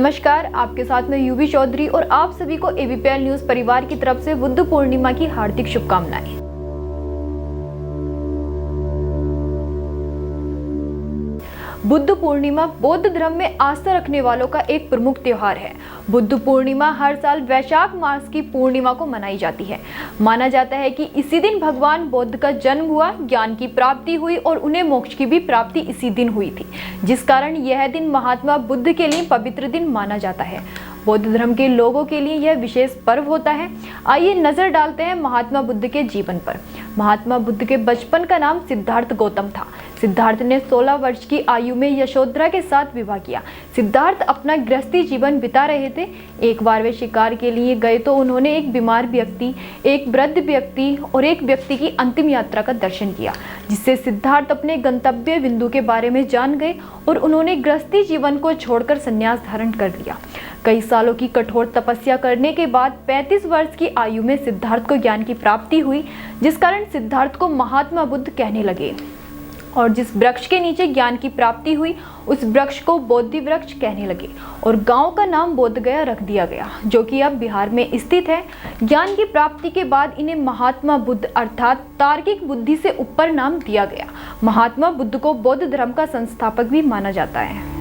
नमस्कार, आपके साथ में यूवी चौधरी और आप सभी को एबीपीएल न्यूज परिवार की तरफ से बुद्ध पूर्णिमा की हार्दिक शुभकामनाएं। बुद्ध पूर्णिमा बौद्ध धर्म में आस्था रखने वालों का एक प्रमुख त्योहार है। बुद्ध पूर्णिमा हर साल वैशाख मास की पूर्णिमा को मनाई जाती है। माना जाता है कि इसी दिन भगवान बुद्ध का जन्म हुआ, ज्ञान की प्राप्ति हुई और उन्हें मोक्ष की भी प्राप्ति इसी दिन हुई थी, जिस कारण यह दिन महात्मा बुद्ध के लिए पवित्र दिन माना जाता है। बौद्ध धर्म के लोगों के लिए यह विशेष पर्व होता है। आइए नजर डालते हैं महात्मा बुद्ध के जीवन पर। महात्मा बुद्ध के बचपन का नाम सिद्धार्थ गौतम था। सिद्धार्थ ने 16 वर्ष की आयु में यशोधरा के साथ विवाह किया। सिद्धार्थ अपना गृहस्थी जीवन बिता रहे थे। एक बार वे शिकार के लिए गए तो उन्होंने एक बीमार व्यक्ति, एक वृद्ध व्यक्ति और एक व्यक्ति की अंतिम यात्रा का दर्शन किया, जिससे सिद्धार्थ अपने गंतव्य बिंदु के बारे में जान गए और उन्होंने गृहस्थी जीवन को छोड़कर संन्यास धारण कर लिया। कई सालों की कठोर तपस्या करने के बाद 35 वर्ष की आयु में सिद्धार्थ को ज्ञान की प्राप्ति हुई, जिस कारण सिद्धार्थ को महात्मा बुद्ध कहने लगे और जिस वृक्ष के नीचे ज्ञान की प्राप्ति हुई उस वृक्ष को बोधि वृक्ष कहने लगे और गांव का नाम बोधगया रख दिया गया, जो कि अब बिहार में स्थित है। ज्ञान की प्राप्ति के बाद इन्हें महात्मा बुद्ध अर्थात तार्किक बुद्धि से ऊपर नाम दिया गया। महात्मा बुद्ध को बौद्ध धर्म का संस्थापक भी माना जाता है।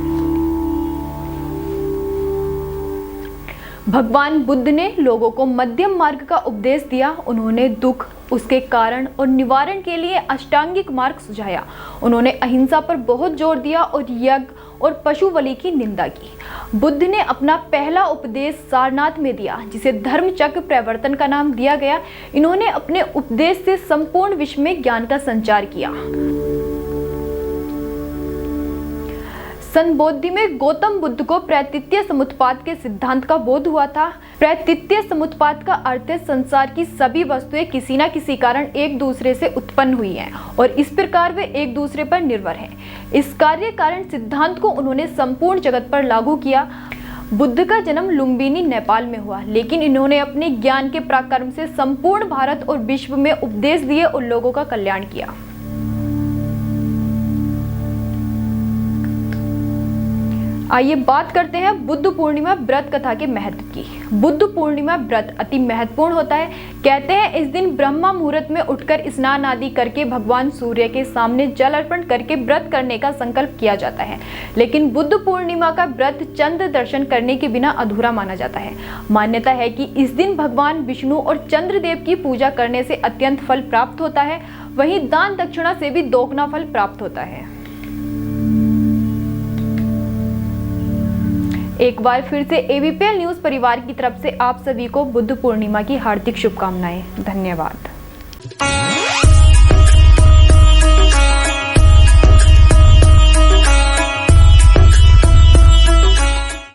भगवान बुद्ध ने लोगों को मध्यम मार्ग का उपदेश दिया। उन्होंने दुख, उसके कारण और निवारण के लिए अष्टांगिक मार्ग सुझाया। उन्होंने अहिंसा पर बहुत जोर दिया और यज्ञ और पशु बलि की निंदा की। बुद्ध ने अपना पहला उपदेश सारनाथ में दिया, जिसे धर्मचक्र प्रवर्तन का नाम दिया गया। इन्होंने अपने उपदेश से संपूर्ण विश्व में ज्ञान का संचार किया। संबोधि में गौतम बुद्ध को प्रतीत्य समुत्पाद के सिद्धांत का बोध हुआ था। प्रतीत्य समुत्पाद का अर्थ है संसार की सभी वस्तुएं किसी न किसी कारण एक दूसरे से उत्पन्न हुई हैं और इस प्रकार वे एक दूसरे पर निर्भर हैं। इस कार्य कारण सिद्धांत को उन्होंने संपूर्ण जगत पर लागू किया। बुद्ध का जन्म लुम्बिनी नेपाल में हुआ, लेकिन इन्होंने अपने ज्ञान के पराक्रम से संपूर्ण भारत और विश्व में उपदेश दिए और लोगों का कल्याण किया। आइए बात करते हैं बुद्ध पूर्णिमा व्रत कथा के महत्व की। बुद्ध पूर्णिमा व्रत अति महत्वपूर्ण होता है। कहते हैं इस दिन ब्रह्मा मुहूर्त में उठकर स्नान आदि करके भगवान सूर्य के सामने जल अर्पण करके व्रत करने का संकल्प किया जाता है। लेकिन बुद्ध पूर्णिमा का व्रत चंद्र दर्शन करने के बिना अधूरा माना जाता है। मान्यता है कि इस दिन भगवान विष्णु और चंद्रदेव की पूजा करने से अत्यंत फल प्राप्त होता है। वहीं दान दक्षिणा से भी दोगुना फल प्राप्त होता है। एक बार फिर से एबीपीएल न्यूज परिवार की तरफ से आप सभी को बुद्ध पूर्णिमा की हार्दिक शुभकामनाएं। धन्यवाद।